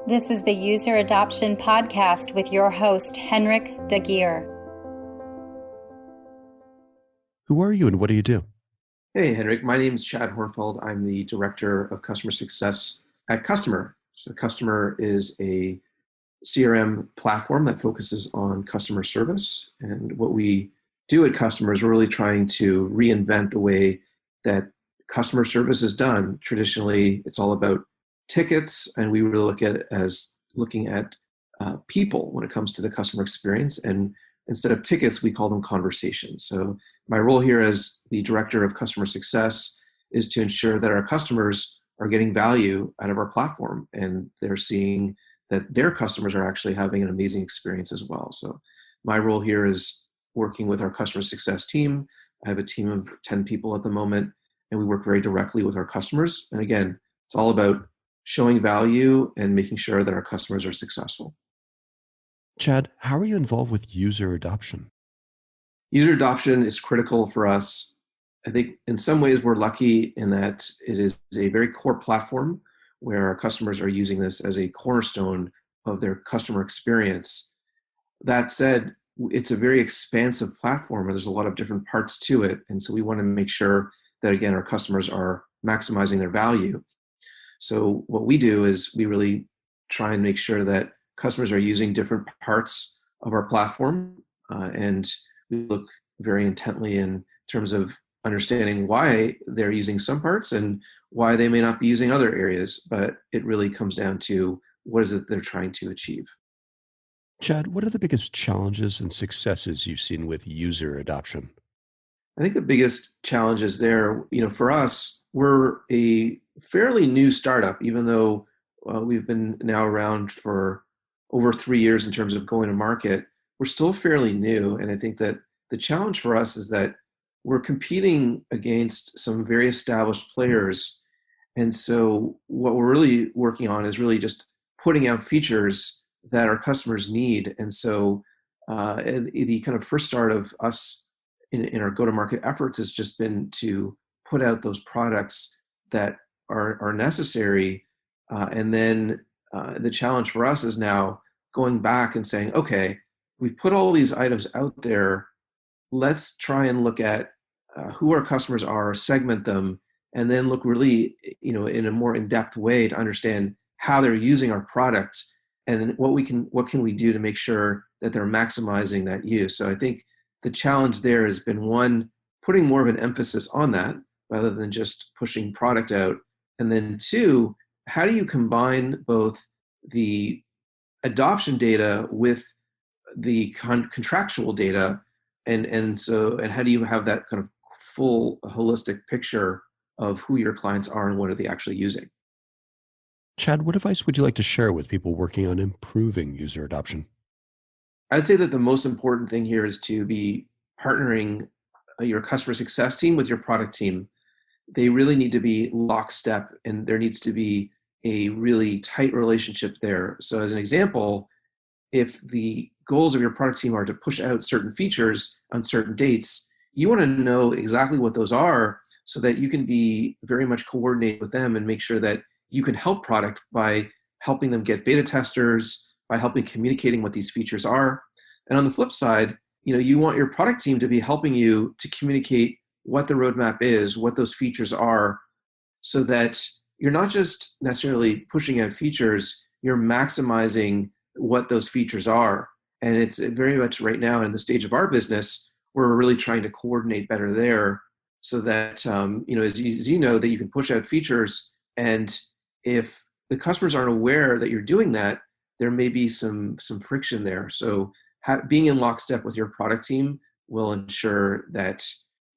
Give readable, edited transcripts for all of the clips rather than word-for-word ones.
This is the User Adoption Podcast with your host, Henrik Dagier. Who are you and what do you do? Hey, Henrik. My name is Chad Horenfeldt. I'm the Director of Customer Success at Customer. So Customer is a CRM platform that focuses on customer service. And what we do at Customer is we're really trying to reinvent the way that customer service is done. Traditionally, it's all about tickets, and we really look at it as looking at people when it comes to the customer experience. And instead of tickets, we call them conversations. So my role here as the Director of Customer Success is to ensure that our customers are getting value out of our platform, and they're seeing that their customers are actually having an amazing experience as well. So my role here is working with our customer success team. I have a team of 10 people at the moment, and we work very directly with our customers. And again, it's all about showing value and making sure that our customers are successful. Chad, how are you involved with user adoption? User adoption is critical for us. I think in some ways we're lucky in that it is a very core platform where our customers are using this as a cornerstone of their customer experience. That said, it's a very expansive platform and there's a lot of different parts to it. And so we want to make sure that, again, our customers are maximizing their value. So what we do is we really try and make sure that customers are using different parts of our platform, and we look very intently in terms of understanding why they're using some parts and why they may not be using other areas, but it really comes down to what is it they're trying to achieve. Chad, what are the biggest challenges and successes you've seen with user adoption? I think the biggest challenge is there, for us, we're a fairly new startup, even though we've been now around for over 3 years in terms of going to market. We're still fairly new. And I think that the challenge for us is that we're competing against some very established players. And so what we're really working on is really just putting out features that our customers need. And so the kind of first start of us in our go-to-market efforts has just been to put out those products that are necessary. And then the challenge for us is now going back and saying, okay, we've put all these items out there. Let's try and look at who our customers are, segment them, and then look really, in a more in-depth way to understand how they're using our products and then what can we do to make sure that they're maximizing that use. So I think the challenge there has been, one, putting more of an emphasis on that rather than just pushing product out. And then two, how do you combine both the adoption data with the contractual data, and how do you have that kind of full holistic picture of who your clients are and what are they actually using? Chad, what advice would you like to share with people working on improving user adoption? I'd say that the most important thing here is to be partnering your customer success team with your product team. They really need to be lockstep, and there needs to be a really tight relationship there. So as an example, if the goals of your product team are to push out certain features on certain dates, you want to know exactly what those are so that you can be very much coordinated with them and make sure that you can help product by helping them get beta testers, by helping communicating what these features are. And on the flip side, you want your product team to be helping you to communicate what the roadmap is, what those features are, so that you're not just necessarily pushing out features, you're maximizing what those features are. And it's very much right now in the stage of our business, we're really trying to coordinate better there so that, as you know, that you can push out features. And if the customers aren't aware that you're doing that, there may be some friction there. So being in lockstep with your product team will ensure that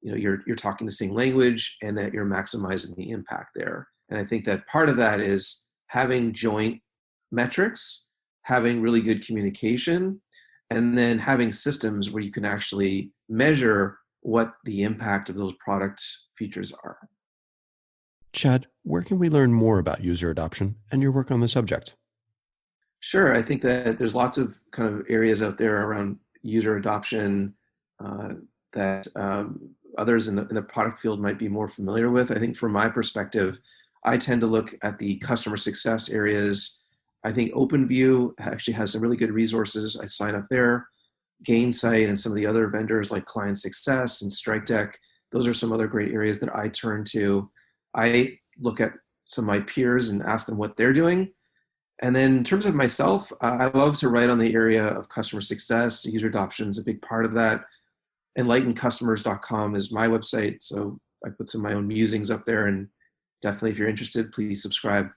you're talking the same language and that you're maximizing the impact there. And I think that part of that is having joint metrics, having really good communication, and then having systems where you can actually measure what the impact of those product features are. Chad, where can we learn more about user adoption and your work on the subject? Sure. I think that there's lots of kind of areas out there around user adoption that others in the product field might be more familiar with. I think from my perspective, I tend to look at the customer success areas I think OpenView actually has some really good resources. I sign up there. Gainsight and some of the other vendors like Client Success and StrikeDeck, those are some other great areas that I turn to. I look at some of my peers and ask them what they're doing. And then in terms of myself, I love to write on the area of customer success. User adoption is a big part of that. Enlightenedcustomers.com is my website. So I put some of my own musings up there, and definitely if you're interested, please subscribe.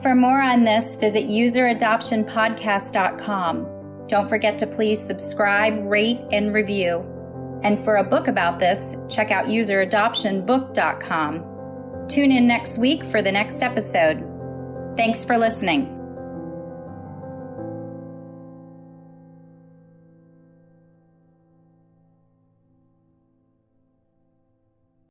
For more on this, visit useradoptionpodcast.com. Don't forget to please subscribe, rate, and review. And for a book about this, check out useradoptionbook.com. Tune in next week for the next episode. Thanks for listening.